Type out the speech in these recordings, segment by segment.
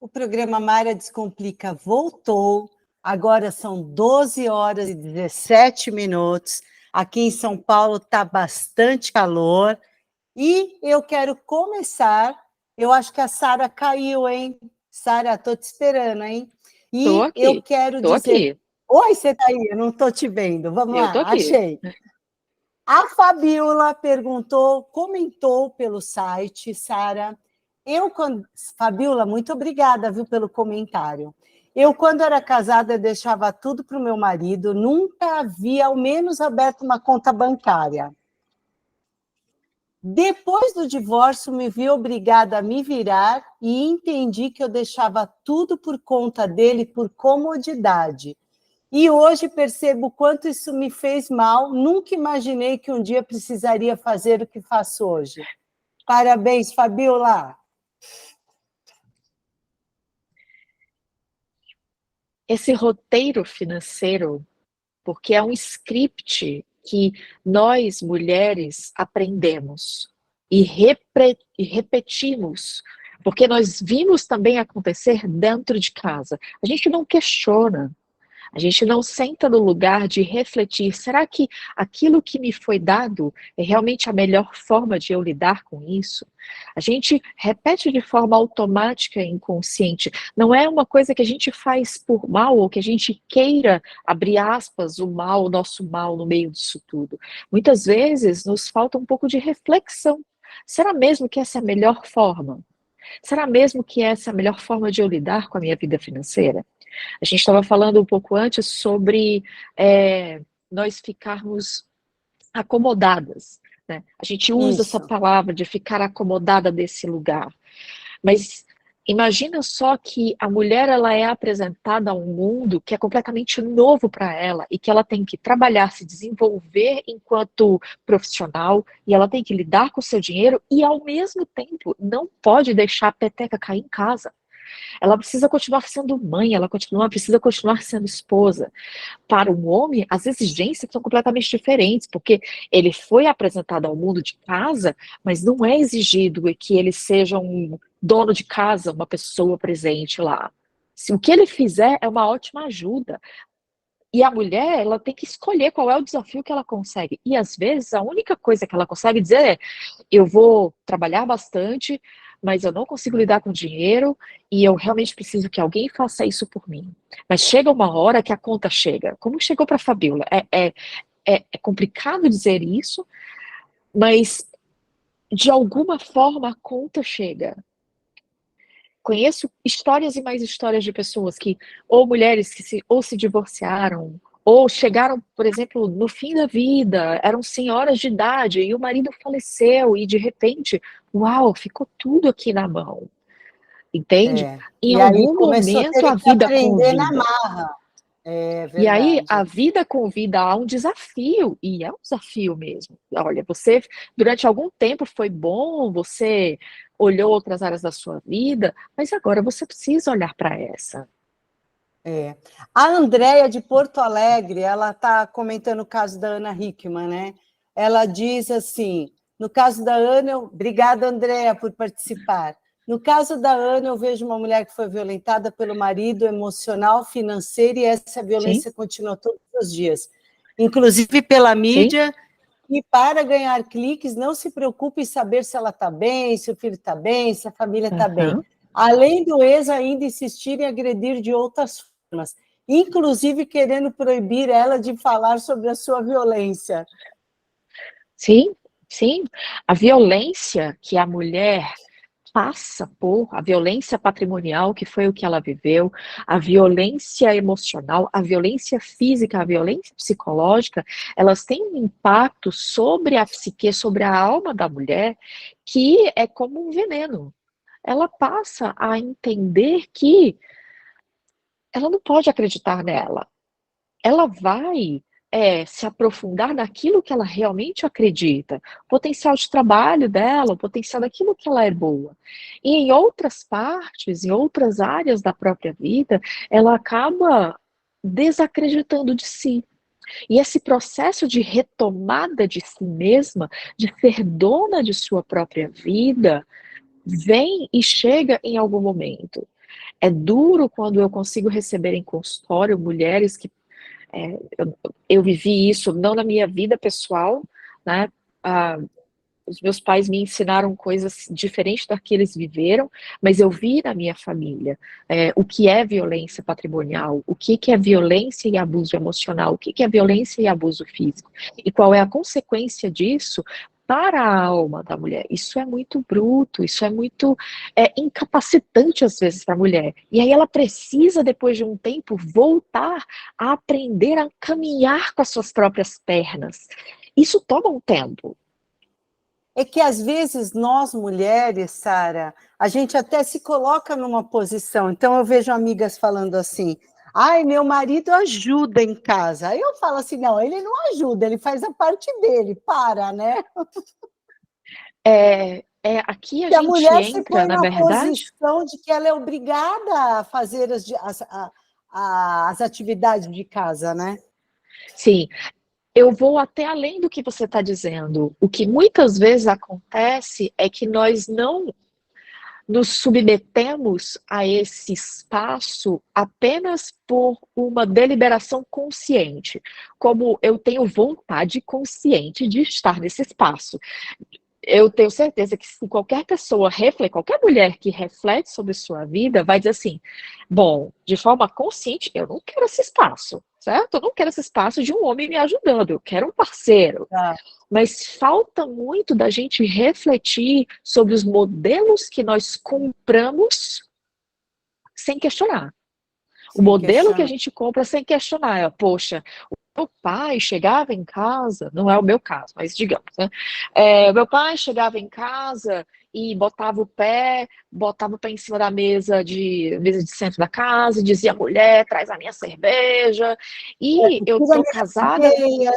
O programa Mayra Descomplica voltou. Agora são 12 horas e 17 minutos. Aqui em São Paulo está bastante calor. E eu quero começar. Eu acho que a Sara caiu, hein? Sara, estou te esperando, hein? Tô E eu aqui, quero tô dizer. aqui, Oi, você está aí? Eu não estou te vendo. Vamos eu tô lá, aqui. achei. A Fabiola perguntou, comentou pelo site, Sara. Fabiola, muito obrigada, viu, pelo comentário. Eu, quando era casada, eu deixava tudo para o meu marido, nunca havia, ao menos, aberto uma conta bancária. Depois do divórcio, me vi obrigada a me virar e entendi que eu deixava tudo por conta dele por comodidade. E hoje percebo o quanto isso me fez mal. Nunca imaginei que um dia precisaria fazer o que faço hoje. Parabéns, Fabiola. Esse roteiro financeiro, porque é um script que nós, mulheres, aprendemos e repetimos, porque nós vimos também acontecer dentro de casa. A gente não questiona. A gente não senta no lugar de refletir, será que aquilo que me foi dado é realmente a melhor forma de eu lidar com isso? A gente repete de forma automática e inconsciente. Não é uma coisa que a gente faz por mal ou que a gente queira, abrir aspas, o mal, o nosso mal no meio disso tudo. Muitas vezes nos falta um pouco de reflexão. Será mesmo que essa é a melhor forma? Será mesmo que essa é a melhor forma de eu lidar com a minha vida financeira? A gente estava falando um pouco antes sobre nós ficarmos acomodadas, né? A gente usa essa Isso. palavra de ficar acomodada desse lugar, mas imagina só que a mulher ela é apresentada a um mundo que é completamente novo para ela e que ela tem que trabalhar, se desenvolver enquanto profissional e ela tem que lidar com o seu dinheiro e ao mesmo tempo não pode deixar a peteca cair em casa. Ela precisa continuar sendo mãe, precisa continuar sendo esposa. Para um homem, as exigências são completamente diferentes, porque ele foi apresentado ao mundo de casa, mas não é exigido que ele seja um dono de casa, uma pessoa presente lá. Se o que ele fizer é uma ótima ajuda. E a mulher, ela tem que escolher qual é o desafio que ela consegue. E às vezes a única coisa que ela consegue dizer é: eu vou trabalhar bastante, mas eu não consigo lidar com dinheiro e eu realmente preciso que alguém faça isso por mim. Mas chega uma hora que a conta chega. Como chegou para a Fabiola? É complicado dizer isso, mas de alguma forma a conta chega. Conheço histórias e mais histórias de pessoas que, ou mulheres que se divorciaram, ou chegaram, por exemplo, no fim da vida, eram senhoras de idade, e o marido faleceu, e de repente, uau, ficou tudo aqui na mão. Entende? É. Em E aí algum começou a momento ter a que vida aprender na convida. marra. É E aí a verdade. vida convida a um desafio, e é um desafio mesmo. Olha, você durante algum tempo foi bom, você olhou outras áreas da sua vida, mas agora você precisa olhar para essa. É. A Andréia de Porto Alegre, ela está comentando o caso da Ana Hickman, né? Ela diz assim, no caso da Ana, obrigada, Andréia, por participar. No caso da Ana, eu vejo uma mulher que foi violentada pelo marido emocional, financeiro, e essa Sim, violência continua todos os dias, inclusive pela sim. mídia, e para ganhar cliques, não se preocupe em saber se ela está bem, se o filho está bem, se a família está bem. Aham. Além do ex ainda insistir em agredir de outras formas, inclusive querendo proibir ela de falar sobre a sua violência. Sim, sim. A violência que a mulher passa por, a violência patrimonial, que foi o que ela viveu, a violência emocional, a violência física, a violência psicológica, elas têm um impacto sobre a psique, sobre a alma da mulher, que é como um veneno. Ela passa a entender que ela não pode acreditar nela. Ela vai se aprofundar naquilo que ela realmente acredita, o potencial de trabalho dela, o potencial daquilo que ela é boa. E em outras partes, em outras áreas da própria vida, ela acaba desacreditando de si. E esse processo de retomada de si mesma, de ser dona de sua própria vida, vem e chega em algum momento. É duro quando eu consigo receber em consultório mulheres que eu vivi isso não na minha vida pessoal, né? Ah, os meus pais me ensinaram coisas diferentes da que eles viveram, mas eu vi na minha família o que é violência patrimonial, o que é violência e abuso emocional, o que é violência e abuso físico, e qual é a consequência disso para a alma da mulher. Isso é muito bruto, isso é muito incapacitante às vezes para a mulher. E aí ela precisa, depois de um tempo, voltar a aprender a caminhar com as suas próprias pernas. Isso toma um tempo. É que às vezes nós mulheres, Sara, a gente até se coloca numa posição. Então eu vejo amigas falando assim: "Ai, meu marido ajuda em casa". Aí eu falo assim: "Não, ele não ajuda, ele faz a parte dele". Para, né? Aqui a E a gente mulher se entra, põe na na verdade, posição de que ela é obrigada a fazer as atividades de casa, né? sim, eu vou até além do que você está dizendo. O que muitas vezes acontece é que nós não nos submetemos a esse espaço apenas por uma deliberação consciente, como eu tenho vontade consciente de estar nesse espaço. Eu tenho certeza que se qualquer pessoa refletir, qualquer mulher que reflete sobre sua vida, vai dizer assim: bom, de forma consciente, eu não quero esse espaço, certo? Eu não quero esse espaço de um homem me ajudando, eu quero um parceiro. Tá, Mas falta muito da gente refletir sobre os modelos que nós compramos sem questionar. O sem modelo que a questionar. gente compra sem questionar é, poxa, meu pai chegava em casa, não é o meu caso, mas digamos, né? Meu pai chegava em casa e botava o pé em cima da mesa de centro da casa, e dizia, mulher, traz a minha cerveja. E eu Tira tô minha casada, meia.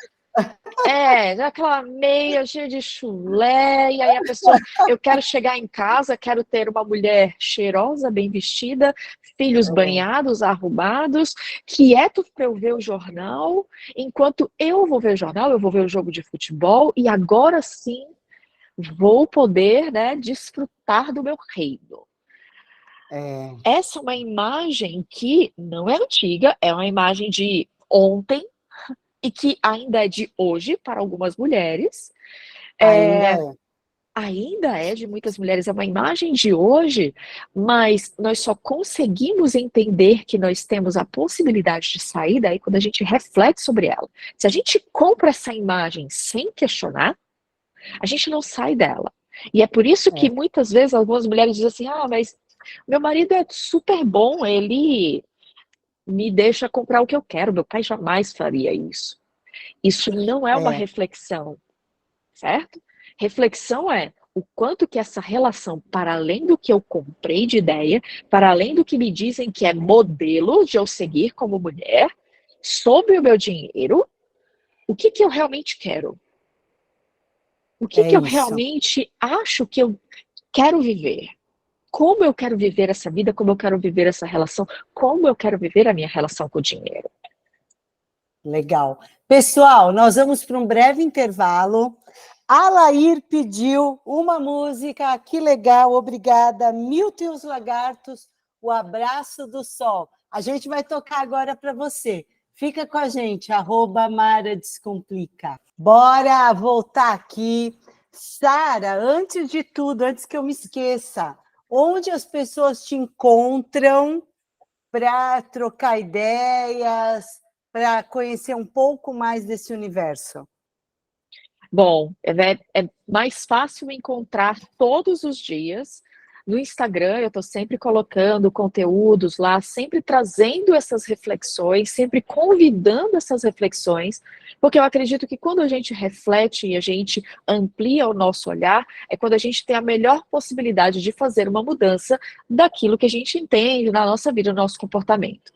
aquela meia cheia de chulé, e aí a pessoa, eu quero chegar em casa, quero ter uma mulher cheirosa, bem vestida, filhos banhados, arrumados, quieto para eu ver o jornal, enquanto eu vou ver o jornal, eu vou ver o jogo de futebol, e agora sim vou poder, né, desfrutar do meu reino. É, Essa é uma imagem que não é antiga, é uma imagem de ontem, e que ainda é de hoje para algumas mulheres, ainda é, é. ainda é de muitas mulheres, é uma imagem de hoje, mas nós só conseguimos entender que nós temos a possibilidade de sair daí quando a gente reflete sobre ela. Se a gente compra essa imagem sem questionar, a gente não sai dela. E é por isso que É. muitas vezes algumas mulheres dizem assim: ah, mas meu marido é super bom, ele me deixa comprar o que eu quero, meu pai jamais faria isso. Isso não é uma É, reflexão, certo? Reflexão é o quanto que essa relação, para além do que eu comprei de ideia, para além do que me dizem que é modelo de eu seguir como mulher, sobre o meu dinheiro, o que que eu realmente quero? O que é que eu isso. realmente acho que eu quero viver? Como eu quero viver essa vida? Como eu quero viver essa relação? Como eu quero viver a minha relação com o dinheiro? Legal. Pessoal, nós vamos para um breve intervalo. A Lair pediu uma música, que legal, obrigada. Milton e os Lagartos, O Abraço do Sol. A gente vai tocar agora para você. Fica com a gente, @Mara Descomplica. Bora voltar aqui. Sara, antes de tudo, antes que eu me esqueça, onde as pessoas te encontram para trocar ideias, para conhecer um pouco mais desse universo? Bom, é mais fácil encontrar todos os dias. No Instagram, eu estou sempre colocando conteúdos lá, sempre trazendo essas reflexões, sempre convidando essas reflexões, porque eu acredito que quando a gente reflete e a gente amplia o nosso olhar, é quando a gente tem a melhor possibilidade de fazer uma mudança daquilo que a gente entende na nossa vida, no nosso comportamento.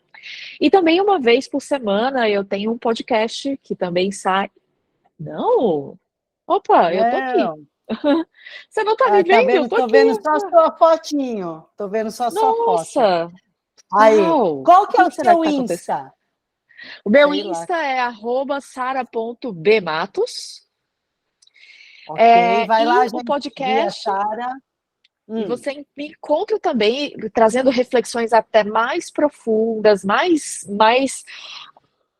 E também, uma vez por semana, eu tenho um podcast que também sai. Não! Opa, eu tô aqui. Não. Você não tá me Ah, tá vendo? Eu vendo? tô Tô aqui. vendo só sua fotinho. Tô vendo só sua foto. Nossa! Aí, Uau! qual O que é que o que será que seu tá acontecendo? Insta? O meu Sei lá. Insta é @sara.bmatos. Ok, vai lá, E o gente, seguir a podcast, Sara. E você me encontra também trazendo reflexões até mais profundas,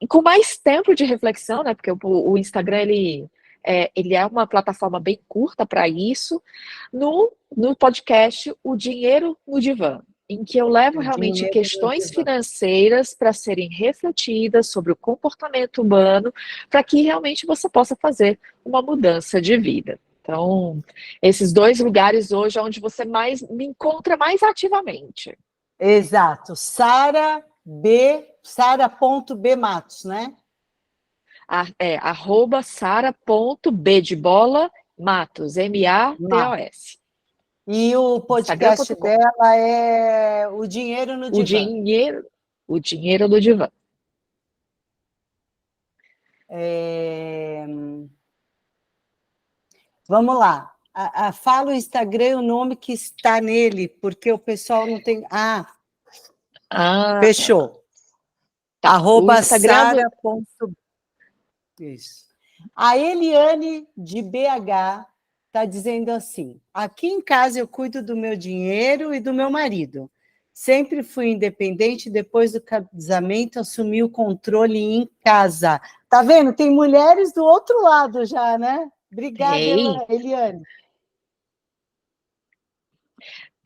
com mais tempo de reflexão, né? Porque o Instagram, ele é uma plataforma bem curta para isso, no podcast O Dinheiro no Divã, em que eu levo O realmente dinheiro no questões divã. financeiras para serem refletidas sobre o comportamento humano, para que realmente você possa fazer uma mudança de vida. Então, esses dois lugares hoje é onde você mais me encontra mais ativamente. Exato. Sara.B Matos, né? Arroba sara.b de bola Matos, Matos. MATOS. E o podcast Instagram.com. dela é O Dinheiro no O Divã. dinheiro, o dinheiro do divã. É... Vamos lá. Fala o Instagram e o nome que está nele, porque o pessoal não tem. Ah, Fechou. tá. O Arroba Instagram Sara. Isso. A Eliane, de BH, está dizendo assim: aqui em casa eu cuido do meu dinheiro e do meu marido. Sempre fui independente, depois do casamento assumi o controle em casa. Tá vendo? Tem mulheres do outro lado já, né? Obrigada, tem, Eliane.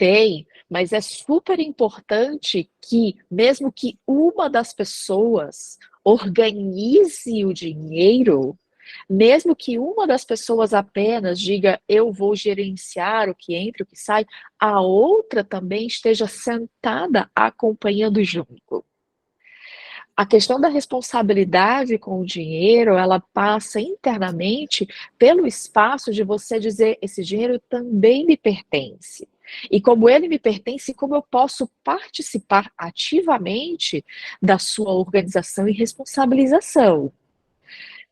tem, mas é super importante que, mesmo que uma das pessoas organize o dinheiro, mesmo que uma das pessoas apenas diga eu vou gerenciar o que entra e o que sai, a outra também esteja sentada acompanhando junto. A questão da responsabilidade com o dinheiro, ela passa internamente pelo espaço de você dizer, esse dinheiro também me pertence. E como ele me pertence, como eu posso participar ativamente da sua organização e responsabilização.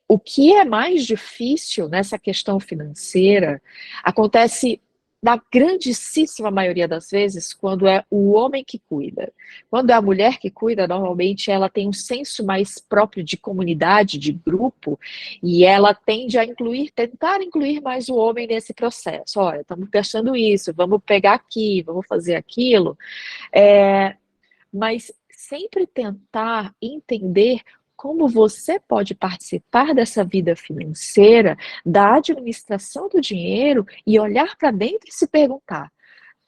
O que é mais difícil nessa questão financeira acontece na grandíssima maioria das vezes quando é o homem que cuida. Quando é a mulher que cuida, normalmente ela tem um senso mais próprio de comunidade, de grupo, e ela tende a tentar incluir mais o homem nesse processo. Olha, estamos gastando isso, vamos pegar aqui, vamos fazer aquilo. Mas sempre tentar entender como você pode participar dessa vida financeira, da administração do dinheiro e olhar para dentro e se perguntar: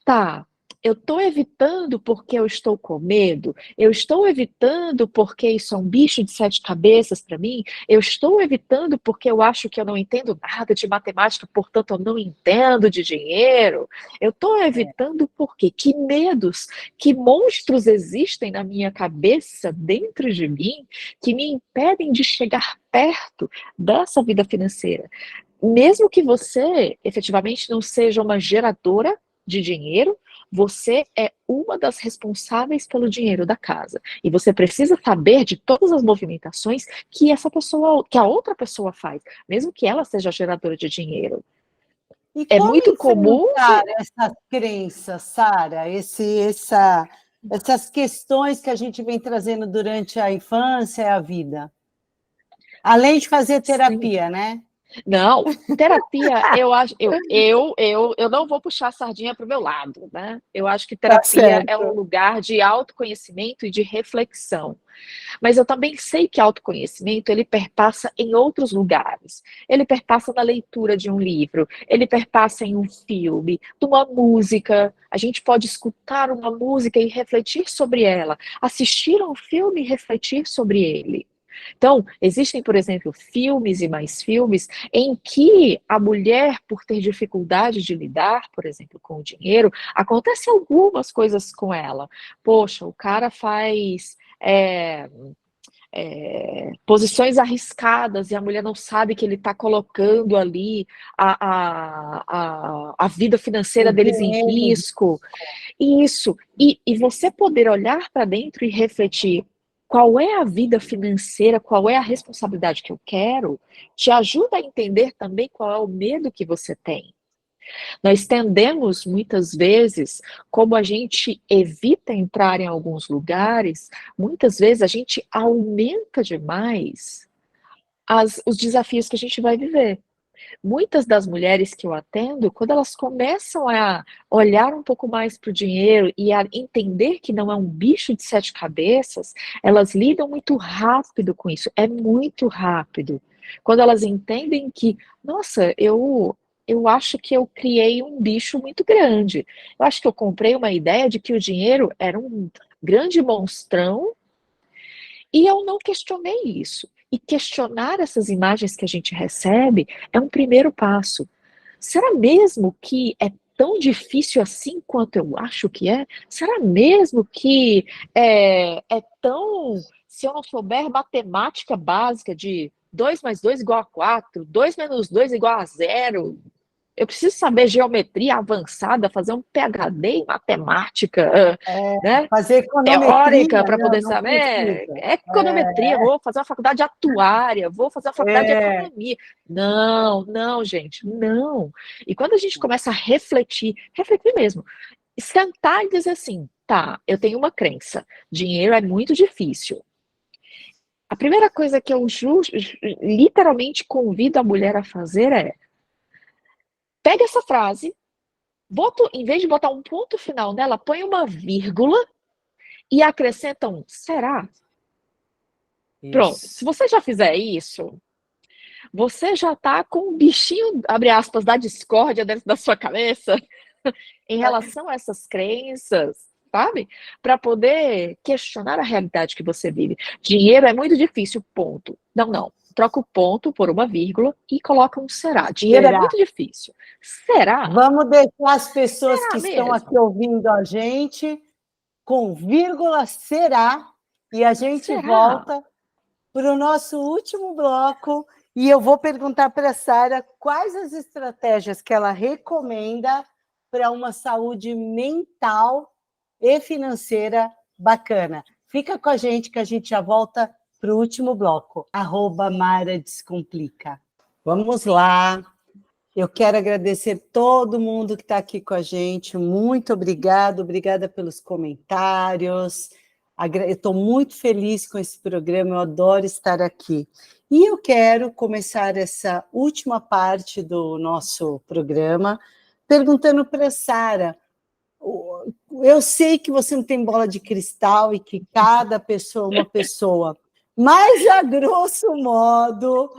tá, eu estou evitando porque eu estou com medo, eu estou evitando porque isso é um bicho de sete cabeças para mim, eu estou evitando porque eu acho que eu não entendo nada de matemática, portanto eu não entendo de dinheiro, eu estou evitando porque que medos, que monstros existem na minha cabeça, dentro de mim, que me impedem de chegar perto dessa vida financeira. Mesmo que você efetivamente não seja uma geradora de dinheiro, você é uma das responsáveis pelo dinheiro da casa. E você precisa saber de todas as movimentações que essa pessoa, que a outra pessoa faz, mesmo que ela seja geradora de dinheiro. E É como muito comum. enfrentar essas crenças, Sara? Essas questões que a gente vem trazendo durante a infância e a vida? Além de fazer Sim. terapia, né? Não, terapia, eu acho, eu não vou puxar a sardinha para o meu lado, né? Eu acho que Tá terapia é um certo. lugar de autoconhecimento e de reflexão. Mas eu também sei que autoconhecimento, ele perpassa em outros lugares. Ele perpassa na leitura de um livro, ele perpassa em um filme, numa música. A gente pode escutar uma música e refletir sobre ela, assistir a um filme e refletir sobre ele. Então, existem, por exemplo, filmes e mais filmes em que a mulher, por ter dificuldade de lidar, por exemplo, com o dinheiro, acontece algumas coisas com ela. Poxa, o cara faz posições arriscadas e a mulher não sabe que ele está colocando ali a vida financeira O deles em dinheiro. risco. Isso. E você poder olhar para dentro e refletir qual é a vida financeira, qual é a responsabilidade que eu quero, te ajuda a entender também qual é o medo que você tem. Nós tendemos, muitas vezes, como a gente evita entrar em alguns lugares, muitas vezes a gente aumenta demais os desafios que a gente vai viver. Muitas das mulheres que eu atendo, quando elas começam a olhar um pouco mais para o dinheiro e a entender que não é um bicho de sete cabeças, elas lidam muito rápido com isso, é muito rápido. Quando elas entendem que, nossa, eu acho que eu criei um bicho muito grande. Eu acho que eu comprei uma ideia de que o dinheiro era um grande monstrão e eu não questionei isso. E questionar essas imagens que a gente recebe é um primeiro passo. Será mesmo que é tão difícil assim quanto eu acho que é? Será mesmo que é tão. Se eu não souber matemática básica de 2 mais 2 igual a 4, 2 menos 2 igual a zero, eu preciso saber geometria avançada, fazer um PhD em matemática, né? Fazer econometria, Teórica para não, poder não saber. precisa. É econometria, vou fazer uma faculdade de atuária, vou fazer uma faculdade de É, economia. Não, não, gente, não. E quando a gente começa a refletir mesmo, sentar e dizer assim, tá, eu tenho uma crença, dinheiro é muito difícil. A primeira coisa que eu literalmente convido a mulher a fazer é, pega essa frase, em vez de botar um ponto final nela, põe uma vírgula e acrescenta um será? Pronto. Se isso. você já fizer isso, você já está com um bichinho, abre aspas, da discórdia dentro da sua cabeça em relação a essas crenças, sabe? Para poder questionar a realidade que você vive. Dinheiro é muito difícil, ponto. Não, não. Troca o ponto por uma vírgula e coloca um será. Dinheiro é Será? muito difícil. Será? Vamos deixar as pessoas que Será estão aqui mesmo? ouvindo a gente com vírgula será, e a gente Será? volta para o nosso último bloco, e eu vou perguntar para a Sara quais as estratégias que ela recomenda para uma saúde mental e financeira bacana. Fica com a gente que a gente já volta para o último bloco. @Mara Descomplica. Vamos lá. Eu quero agradecer todo mundo que está aqui com a gente. Muito obrigada pelos comentários. Eu estou muito feliz com esse programa, eu adoro estar aqui. E eu quero começar essa última parte do nosso programa perguntando para a Sara. Eu sei que você não tem bola de cristal e que cada pessoa é uma pessoa, mas, a grosso modo,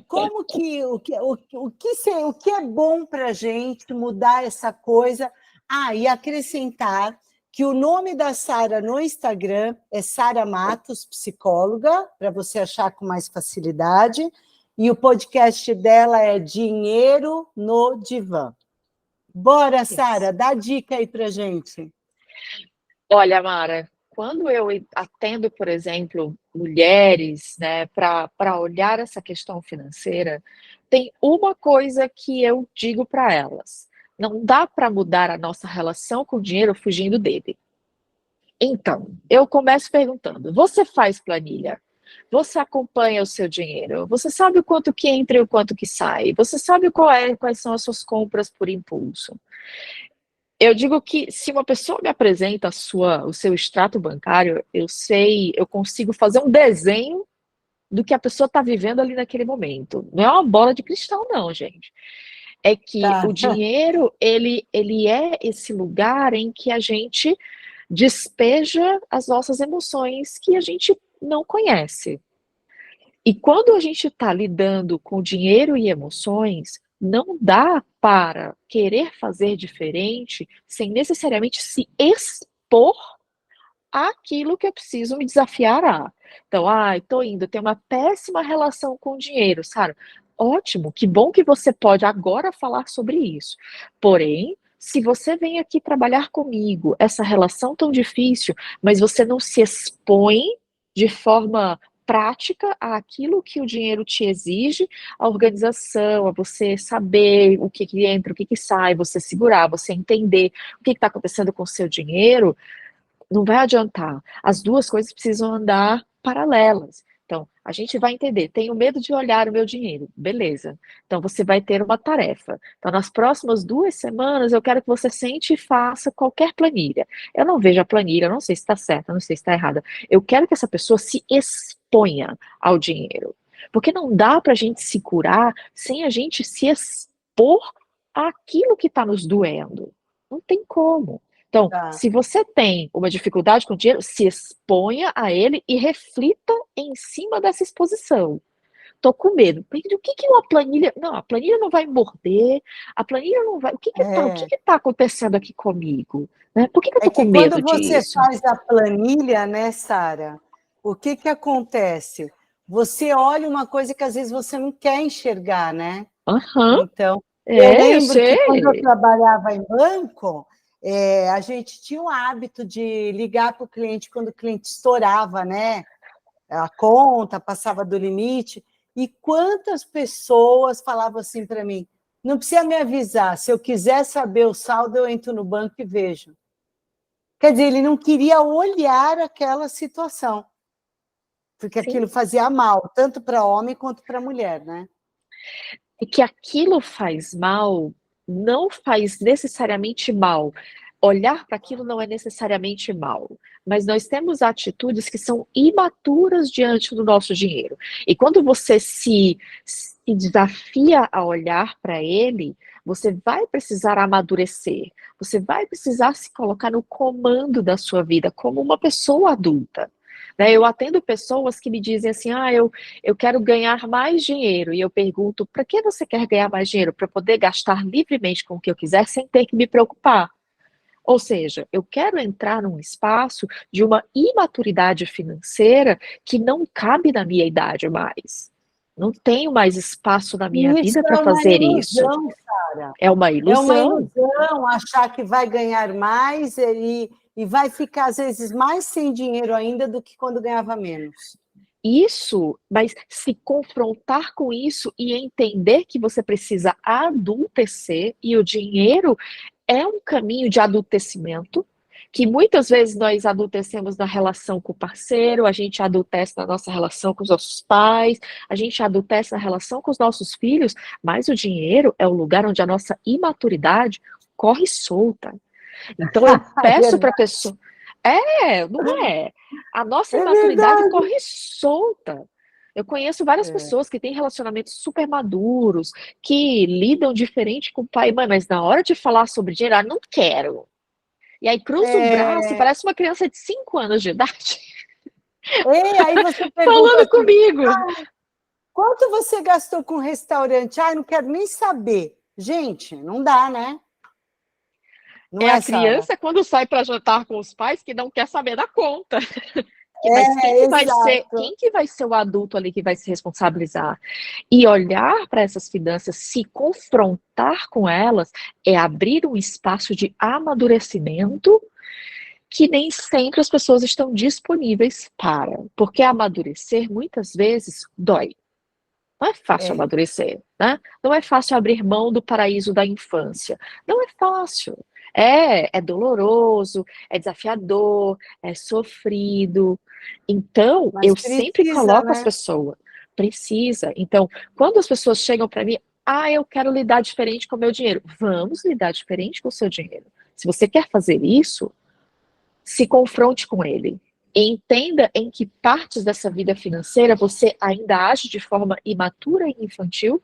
como que o que é bom para a gente mudar essa coisa? E acrescentar que o nome da Sara no Instagram é Sara Matos, psicóloga, para você achar com mais facilidade, e o podcast dela é Dinheiro no Divã. Bora, Yes. Sara, dá dica aí para gente. Olha, Mara, quando eu atendo, por exemplo, mulheres, né, para olhar essa questão financeira, tem uma coisa que eu digo para elas: não dá para mudar a nossa relação com o dinheiro fugindo dele. Então, eu começo perguntando: você faz planilha? Você acompanha o seu dinheiro? Você sabe o quanto que entra e o quanto que sai? Você sabe quais são as suas compras por impulso? Eu digo que se uma pessoa me apresenta o seu extrato bancário, eu sei, eu consigo fazer um desenho do que a pessoa está vivendo ali naquele momento. Não é uma bola de cristal, não, gente. É que Tá. o dinheiro, ele é esse lugar em que a gente despeja as nossas emoções que a gente não conhece. E quando a gente está lidando com dinheiro e emoções, não dá para querer fazer diferente sem necessariamente se expor àquilo que eu preciso me desafiar a. Então, estou indo, tenho uma péssima relação com o dinheiro, Sara. Ótimo, que bom que você pode agora falar sobre isso. Porém, se você vem aqui trabalhar comigo, essa relação tão difícil, mas você não se expõe de forma prática àquilo que o dinheiro te exige, a organização, a você saber o que entra, o que sai, você segurar, você entender o que está acontecendo com o seu dinheiro, não vai adiantar. As duas coisas precisam andar paralelas. Então, a gente vai entender, tenho medo de olhar o meu dinheiro, beleza. Então, você vai ter uma tarefa. Então, nas próximas 2 semanas, eu quero que você sente e faça qualquer planilha. Eu não vejo a planilha, eu não sei se está certa, não sei se está errada. Eu quero que essa pessoa se exponha ao dinheiro. Porque não dá para a gente se curar sem a gente se expor àquilo que está nos doendo. Não tem como. Então, Tá. se você tem uma dificuldade com o dinheiro, se exponha a ele e reflita em cima dessa exposição. Tô com medo. O que que uma planilha... Não, a planilha não vai morder, a planilha não vai... O que É, que tá acontecendo aqui comigo? Né? Por que que eu é tô com que quando medo você disso? faz a planilha, né, Sara, o que que acontece? Você olha uma coisa que às vezes você não quer enxergar, né? Aham, Então, eu eu lembro que quando eu sei. trabalhava em banco, a gente tinha o hábito de ligar para o cliente quando o cliente estourava, né? A conta, passava do limite. E quantas pessoas falavam assim para mim: não precisa me avisar, se eu quiser saber o saldo, eu entro no banco e vejo. Quer dizer, ele não queria olhar aquela situação, porque Sim. aquilo fazia mal, tanto para homem quanto para mulher, né? E que aquilo faz mal, não faz necessariamente mal. Olhar para aquilo não é necessariamente mal, mas nós temos atitudes que são imaturas diante do nosso dinheiro. E quando você se desafia a olhar para ele, você vai precisar amadurecer, você vai precisar se colocar no comando da sua vida como uma pessoa adulta. Né? Eu atendo pessoas que me dizem assim: eu quero ganhar mais dinheiro. E eu pergunto: para que você quer ganhar mais dinheiro? Para poder gastar livremente com o que eu quiser sem ter que me preocupar. Ou seja, eu quero entrar num espaço de uma imaturidade financeira que não cabe na minha idade mais. Não tenho mais espaço na minha E isso vida para é uma fazer isso. ilusão, Sara. É uma É uma ilusão. ilusão achar que vai ganhar mais e vai ficar, às vezes, mais sem dinheiro ainda do que quando ganhava menos. Isso, mas se confrontar com isso e entender que você precisa adultecer e o dinheiro é um caminho de adultecimento, que muitas vezes nós adultecemos na relação com o parceiro, a gente adultece na nossa relação com os nossos pais, a gente adultece na relação com os nossos filhos, mas o dinheiro é o lugar onde a nossa imaturidade corre solta. Então eu É peço para a verdade. pessoa. Não é? A nossa É imaturidade verdade. corre solta. Eu conheço várias É. pessoas que têm relacionamentos super maduros, que lidam diferente com o pai e mãe, mas na hora de falar sobre dinheiro, não quero. E aí cruza o braço e É, parece uma criança de 5 anos de idade aí você pergunta falando assim: comigo. quanto você gastou com restaurante? Ah, não quero nem saber. Gente, não dá, né? Não É a é, Sara? criança quando sai para jantar com os pais que não quer saber da conta. Mas É, exato. quem que vai ser o adulto ali que vai se responsabilizar? E olhar para essas finanças, se confrontar com elas, é abrir um espaço de amadurecimento que nem sempre as pessoas estão disponíveis para. Porque amadurecer muitas vezes dói. Não é fácil É, amadurecer, né? Não é fácil abrir mão do paraíso da infância. Não é fácil. É doloroso, é desafiador, é sofrido. Então, mas eu sempre precisa, coloco as né? pessoas. Precisa. Então, quando as pessoas chegam para mim, eu quero lidar diferente com o meu dinheiro. Vamos lidar diferente com o seu dinheiro. Se você quer fazer isso, se confronte com ele. E entenda em que partes dessa vida financeira você ainda age de forma imatura e infantil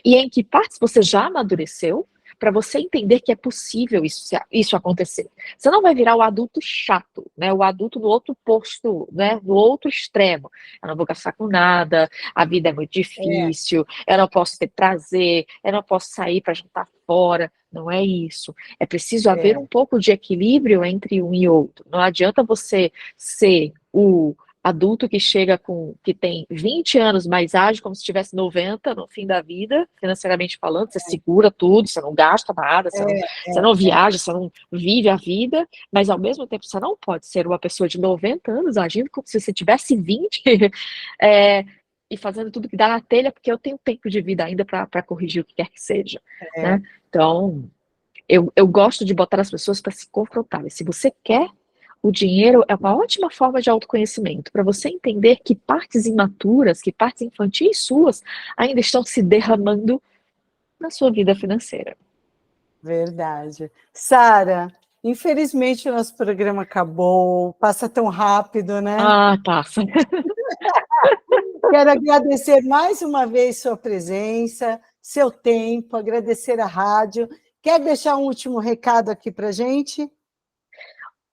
e em que partes você já amadureceu para você entender que é possível isso acontecer. Você não vai virar o adulto chato, né? O adulto no outro posto, né? No outro extremo. Eu não vou gastar com nada, a vida é muito É, difícil, eu não posso ter prazer, eu não posso sair para jantar fora. Não é isso. É preciso haver um é. pouco de equilíbrio entre um e outro. Não adianta você ser o adulto que chega que tem 20 anos, mas age como se tivesse 90 no fim da vida, financeiramente falando, você segura tudo, você não gasta nada, você não viaja, você não vive a vida, mas ao mesmo tempo você não pode ser uma pessoa de 90 anos agindo como se você tivesse 20 é, e fazendo tudo que dá na telha, porque eu tenho tempo de vida ainda para corrigir o que quer que seja, né? Então, eu gosto de botar as pessoas para se confrontarem. Se você quer, o dinheiro é uma ótima forma de autoconhecimento, para você entender que partes imaturas, que partes infantis suas ainda estão se derramando na sua vida financeira. Verdade. Sara, infelizmente o nosso programa acabou, passa tão rápido, né? Passa. Quero agradecer mais uma vez sua presença, seu tempo, agradecer a rádio. Quer deixar um último recado aqui para a gente?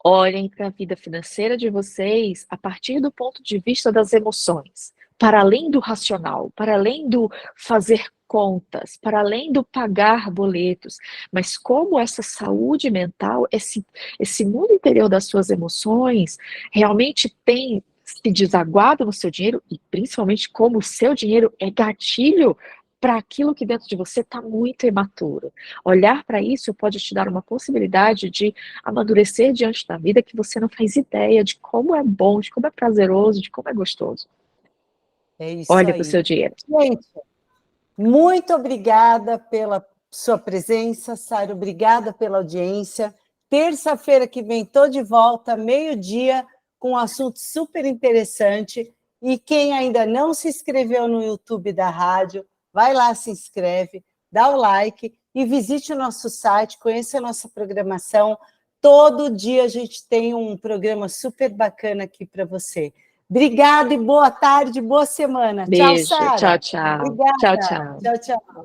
Olhem para a vida financeira de vocês a partir do ponto de vista das emoções, para além do racional, para além do fazer contas, para além do pagar boletos, mas como essa saúde mental, esse mundo interior das suas emoções, realmente tem se desaguado no seu dinheiro e principalmente como o seu dinheiro é gatilho para aquilo que dentro de você está muito imaturo. Olhar para isso pode te dar uma possibilidade de amadurecer diante da vida que você não faz ideia de como é bom, de como é prazeroso, de como é gostoso. É isso Olha para o aí. seu dinheiro. Gente, muito obrigada pela sua presença, Sara, obrigada pela audiência. Terça-feira que vem estou de volta, meio-dia, com um assunto super interessante. E quem ainda não se inscreveu no YouTube da rádio, vai lá, se inscreve, dá o like e visite o nosso site, conheça a nossa programação. Todo dia a gente tem um programa super bacana aqui para você. Obrigada e boa tarde, boa semana. Tchau, Beijo, Sara. tchau, tchau. Tchau, Obrigada. tchau. Tchau, tchau.